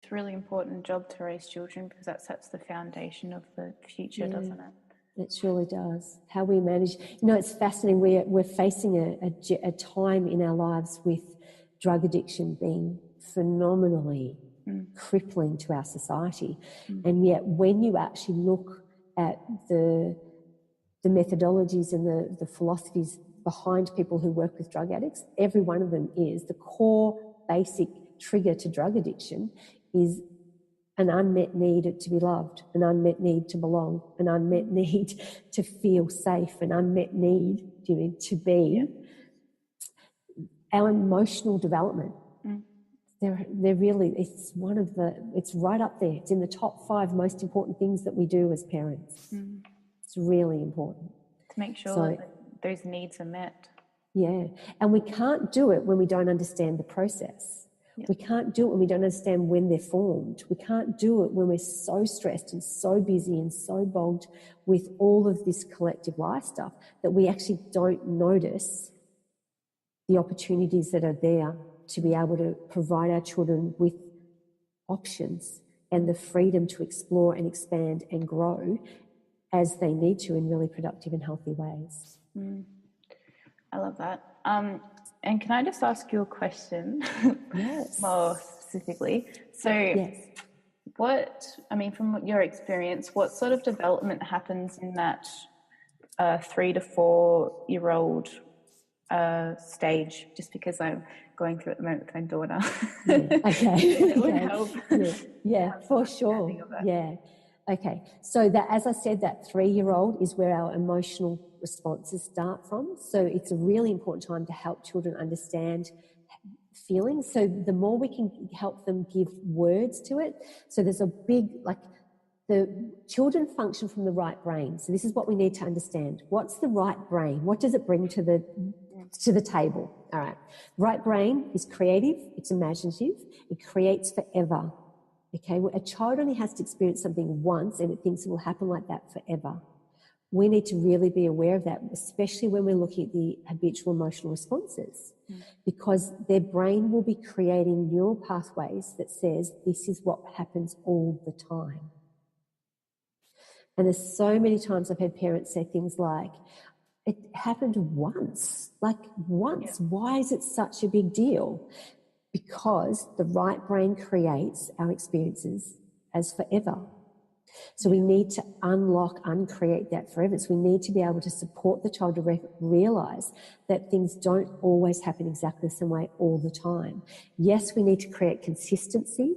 It's a really important job to raise children because that sets the foundation of the future, doesn't it? It surely does. How we manage, it's fascinating. We're facing a time in our lives with drug addiction being phenomenally crippling to our society. And yet when you actually look at the methodologies and the philosophies behind people who work with drug addicts, every one of them is the core basic trigger to drug addiction is an unmet need to be loved, an unmet need to belong, an unmet need to feel safe, an unmet need to be. Our emotional development. They're really, it's right up there. It's in the top 5 most important things that we do as parents. It's really important. To make sure that those needs are met. Yeah. And we can't do it when we don't understand the process. We can't do it when we don't understand when they're formed. We can't do it when we're so stressed and so busy and so bogged with all of this collective life stuff that we actually don't notice the opportunities that are there to be able to provide our children with options and the freedom to explore and expand and grow as they need to in really productive and healthy ways. I love that. And can I just ask you a question? Yes. More specifically? So from your experience, what sort of development happens in that 3 to 4 year old stage? Just because I'm going through at the moment with my daughter. Okay. It would help. Yeah, for sure. Yeah. Okay. So that, as I said, that 3-year-old is where our emotional responses start from. So it's a really important time to help children understand feelings. So the more we can help them give words to it. So there's a big, the children function from the right brain. So this is what we need to understand. What's the right brain? What does it bring to the table? All right. Right brain is creative. It's imaginative. It creates forever. Okay. A child only has to experience something once and it thinks it will happen like that forever. We need to really be aware of that, especially when we're looking at the habitual emotional responses, because their brain will be creating neural pathways that says this is what happens all the time. And there's so many times I've had parents say things like, it happened once. Why is it such a big deal? Because the right brain creates our experiences as forever. So we need to uncreate that forever. So we need to be able to support the child to realise that things don't always happen exactly the same way all the time. Yes, we need to create consistency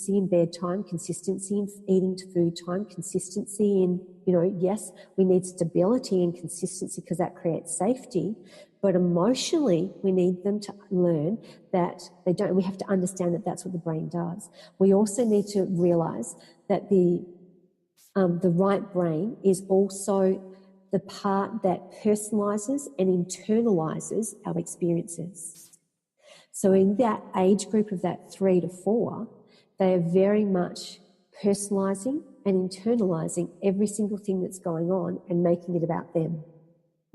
in bedtime, consistency in eating food time, consistency in, yes, we need stability and consistency because that creates safety. But emotionally, we need them to learn that they don't, we have to understand that that's what the brain does. We also need to realise that the right brain is also the part that personalises and internalises our experiences. So in that age group of that 3 to 4, they are very much personalising and internalising every single thing that's going on and making it about them.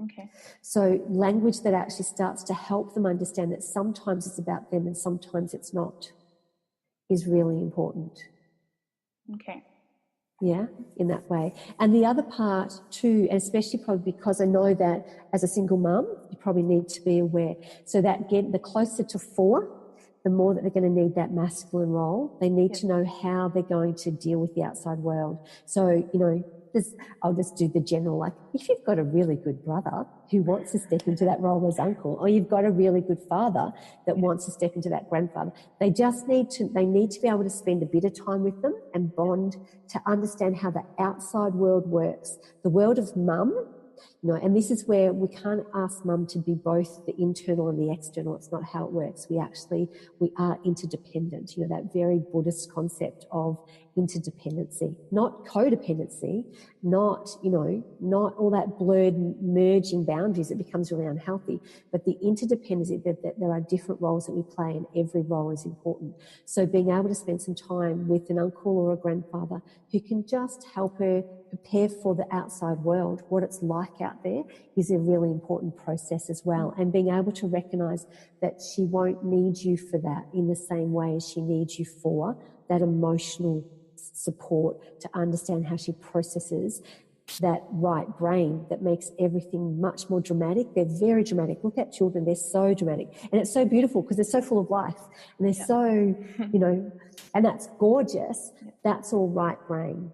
Okay. So language that actually starts to help them understand that sometimes it's about them and sometimes it's not is really important. Okay. Yeah, in that way. And the other part too, and especially probably because I know that as a single mum, you probably need to be aware. So that the closer to 4, the more that they're going to need that masculine role. They need to know how they're going to deal with the outside world. So, I'll just do the general, if you've got a really good brother who wants to step into that role as uncle, or you've got a really good father that wants to step into that grandfather, they need to be able to spend a bit of time with them and bond to understand how the outside world works. The world of mum, and this is where we can't ask mum to be both the internal and the external. It's not how it works. We are interdependent, that very Buddhist concept of interdependency, not codependency, not all that blurred merging boundaries that becomes really unhealthy, but the interdependency that there are different roles that we play and every role is important. So being able to spend some time with an uncle or a grandfather who can just help her prepare for the outside world, what it's like out there, is a really important process as well. And being able to recognise that she won't need you for that in the same way as she needs you for that emotional support to understand how she processes that right brain that makes everything much more dramatic. They're very dramatic. Look at children, they're so dramatic. And it's so beautiful because they're so full of life. And they're so, you know, and that's gorgeous. That's all right brain.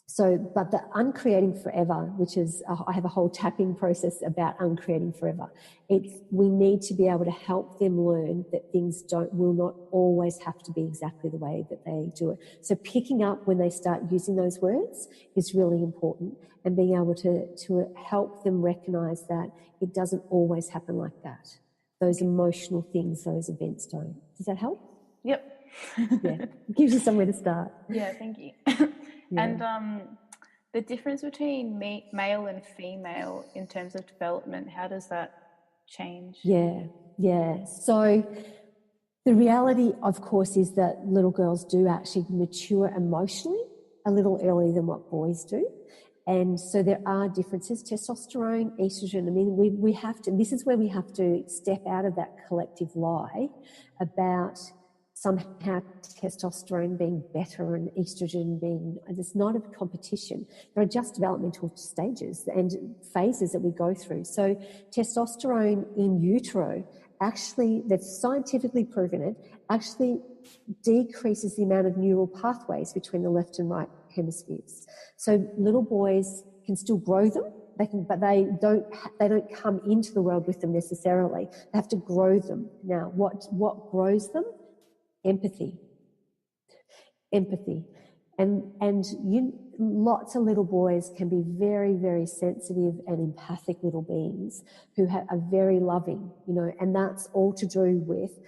So, but the uncreating forever, which is, I have a whole tapping process about uncreating forever. We need to be able to help them learn that things will not always have to be exactly the way that they do it. So picking up when they start using those words is really important, and being able to help them recognize that it doesn't always happen like that. Those emotional things, those events don't. Does that help? Yep. Yeah. It gives you somewhere to start. Yeah, thank you. And the difference between male and female in terms of development, how does that change? Yeah. So the reality, of course, is that little girls do actually mature emotionally a little earlier than what boys do. And so there are differences. Testosterone, estrogen, I mean, we have to, this is where we have to step out of that collective lie about somehow testosterone being better and estrogen being, it's not a competition. There are just developmental stages and phases that we go through. So testosterone in utero, actually, they've scientifically proven it, actually decreases the amount of neural pathways between the left and right hemispheres. So little boys can still grow them, but they don't come into the world with them necessarily. They have to grow them. Now, what grows them? Empathy. And lots of little boys can be very, very sensitive and empathic little beings who are very loving, you know, and that's all to do with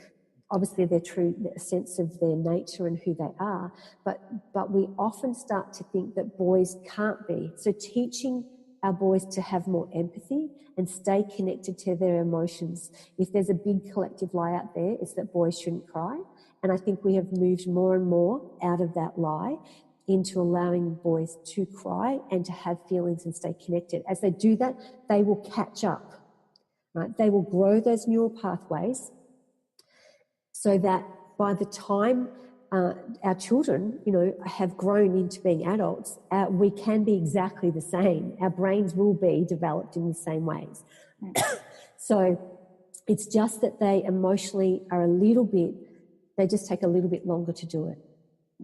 obviously their true sense of their nature and who they are, but we often start to think that boys can't be. So teaching our boys to have more empathy and stay connected to their emotions. If there's a big collective lie out there, it's that boys shouldn't cry. And I think we have moved more and more out of that lie into allowing boys to cry and to have feelings and stay connected. As they do that, they will catch up, right? They will grow those neural pathways so that by the time our children, you know, have grown into being adults, we can be exactly the same. Our brains will be developed in the same ways. So it's just that they emotionally are they just take a little bit longer to do it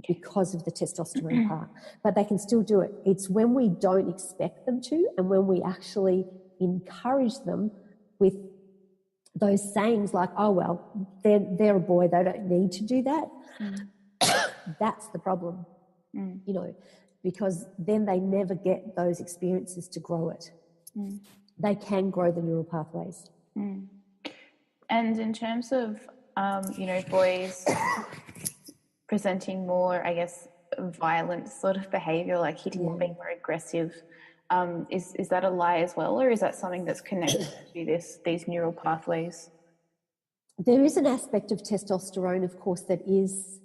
because of the testosterone part. But they can still do it. It's when we don't expect them to and when we actually encourage them with those sayings like, oh, well, they're a boy, they don't need to do that. That's the problem, you know, because then they never get those experiences to grow it. They can grow the neural pathways. And in terms of, you know, boys presenting more, I guess, violent sort of behaviour, like hitting or being more aggressive, is that a lie as well, or is that something that's connected to these neural pathways? There is an aspect of testosterone, of course, that is,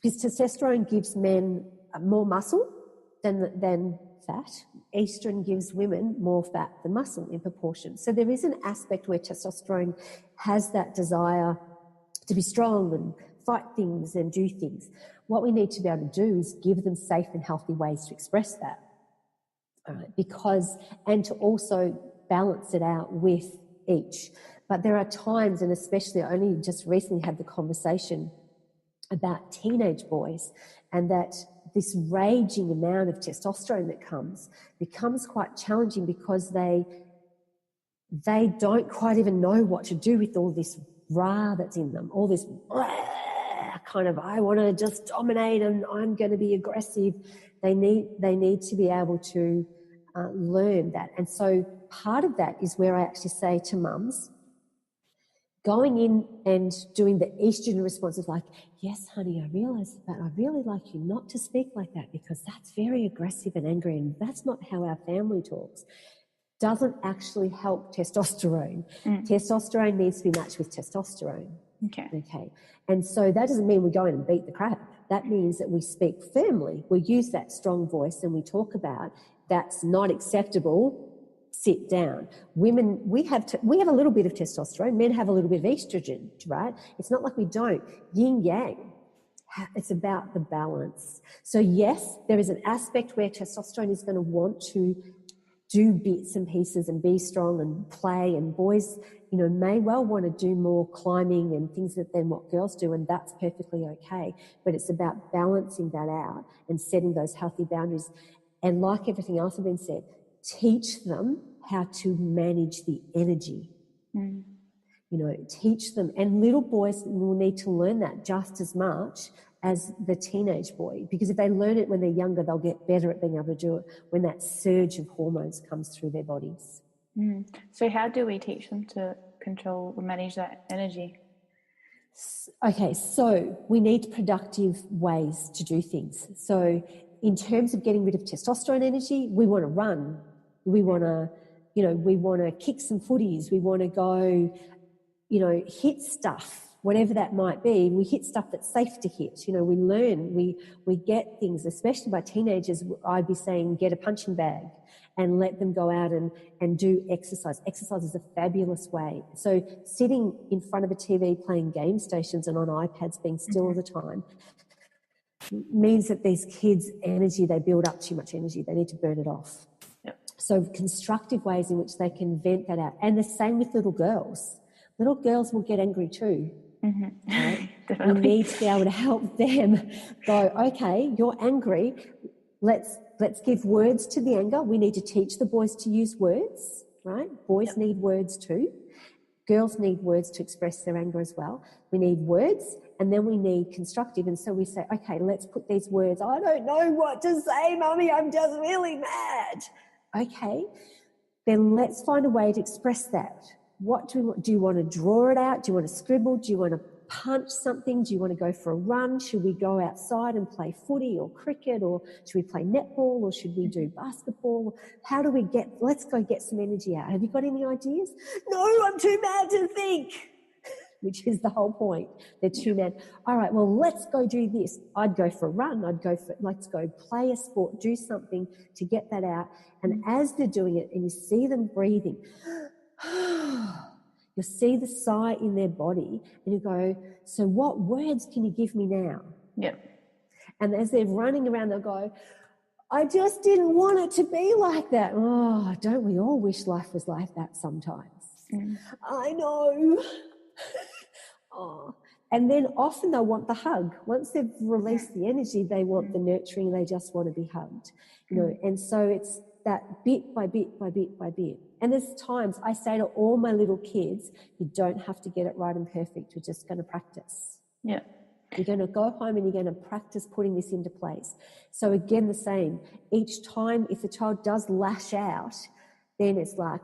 because testosterone gives men more muscle than fat. Estrogen gives women more fat than muscle in proportion. So there is an aspect where testosterone has that desire to be strong and fight things and do things. What we need to be able to do is give them safe and healthy ways to express that. And to also balance it out with each. But there are times, and especially I only just recently had the conversation about teenage boys, and that this raging amount of testosterone that becomes quite challenging because they don't quite even know what to do with all this rah that's in them, all this kind of, I want to just dominate and I'm going to be aggressive. They need to be able to learn that. And so part of that is where I actually say to mums, going in and doing the estrogen responses like, yes, honey, I realise that. I really like you not to speak like that because that's very aggressive and angry and that's not how our family talks, doesn't actually help testosterone. Testosterone needs to be matched with testosterone. Okay. And so that doesn't mean we go in and beat the crap. That means that we speak firmly. We use that strong voice and we talk about that's not acceptable. Sit down. Women, we have a little bit of testosterone. Men have a little bit of estrogen, right? It's not like we don't. Yin yang. It's about the balance. So yes, there is an aspect where testosterone is going to want to do bits and pieces and be strong and play, and boys, you know, may well want to do more climbing and things than what girls do, and that's perfectly okay. But it's about balancing that out and setting those healthy boundaries. And like everything else has been said, teach them how to manage the energy. You know, teach them. And little boys will need to learn that just as much as the teenage boy, because if they learn it when they're younger, they'll get better at being able to do it when that surge of hormones comes through their bodies. So how do we teach them to control or manage that energy? Okay, so we need productive ways to do things. So in terms of getting rid of testosterone energy, we want to run. We want to, you know, we want to kick some footies. We want to go, you know, hit stuff, whatever that might be. We hit stuff that's safe to hit. You know, we learn, we get things, especially by teenagers. I'd be saying get a punching bag and let them go out and do exercise. Exercise is a fabulous way. So sitting in front of a TV playing game stations and on iPads being still all the time means that these kids' energy, they build up too much energy. They need to burn it off. So constructive ways in which they can vent that out. And the same with little girls. Little girls will get angry too. Right? We need to be able to help them go, okay, you're angry. Let's give words to the anger. We need to teach the boys to use words, right? Boys need words too. Girls need words to express their anger as well. We need words, and then we need constructive. And so we say, okay, let's put these words. I don't know what to say, Mummy. I'm just really mad. Okay, then let's find a way to express that. What do we want? Do you want to draw it out? Do you want to scribble? Do you want to punch something? Do you want to go for a run? Should we go outside and play footy or cricket, or should we play netball, or should we do basketball? How do we let's go get some energy out. Have you got any ideas? No, I'm too mad to think, which is the whole point. They're too mad. All right, well, let's go do this. I'd go for a run. Let's go play a sport, do something to get that out. And as they're doing it and you see them breathing, you'll see the sigh in their body and you go, so what words can you give me now? And as they're running around, they'll go, I just didn't want it to be like that. Oh, don't we all wish life was like that sometimes? I know. Oh. And then often they'll want the hug. Once they've released the energy, they want the nurturing. They just want to be hugged, you know. And so it's that bit by bit by bit by bit. And there's times I say to all my little kids, you don't have to get it right and perfect. We're just going to practice. You're going to go home and you're going to practice putting this into place. So again, the same. Each time, if the child does lash out, then it's like,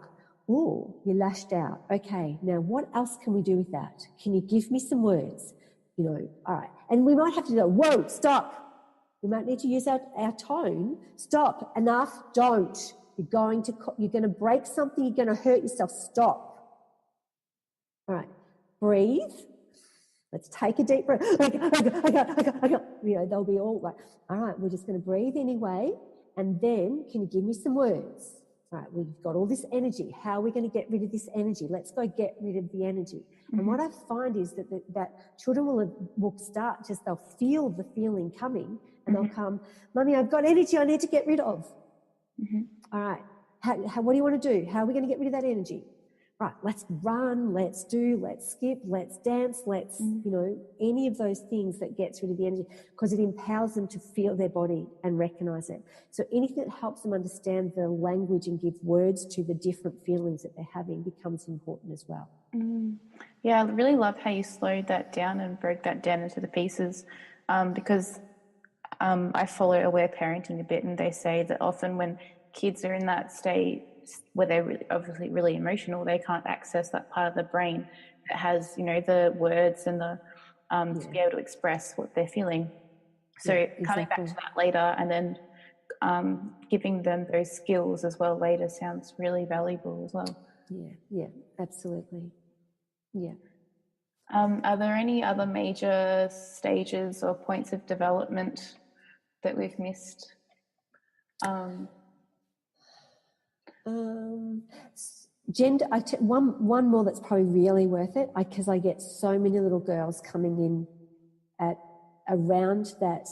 oh, you lashed out. Okay, now what else can we do with that? Can you give me some words? You know, all right. And we might have to go, whoa, stop. We might need to use our tone. Stop, enough, don't. You're going to break something, you're going to hurt yourself. Stop. All right, breathe. Let's take a deep breath. I got. You know, they'll be all like, all right, we're just going to breathe anyway. And then, can you give me some words? All right, we've got all this energy. How are we going to get rid of this energy? Let's go get rid of the energy. And what I find is that children will start they'll feel the feeling coming and they'll come, Mummy, I've got energy I need to get rid of. All right, what do you want to do? How are we going to get rid of that energy? Right, let's run, let's skip, let's dance, you know, any of those things that gets rid of the energy, because it empowers them to feel their body and recognize it. So anything that helps them understand the language and give words to the different feelings that they're having becomes important as well. Yeah, I really love how you slowed that down and broke that down into the pieces, because I follow Aware Parenting a bit, and they say that often when kids are in that state where they're obviously really emotional, they can't access that part of the brain that has, you know, the words and the to be able to express what they're feeling. So coming back to that later and then giving them those skills as well later sounds really valuable as well. Yeah, absolutely. Yeah. Are there any other major stages or points of development that we've missed? Gender. One more that's probably really worth it, because I get so many little girls coming in at around that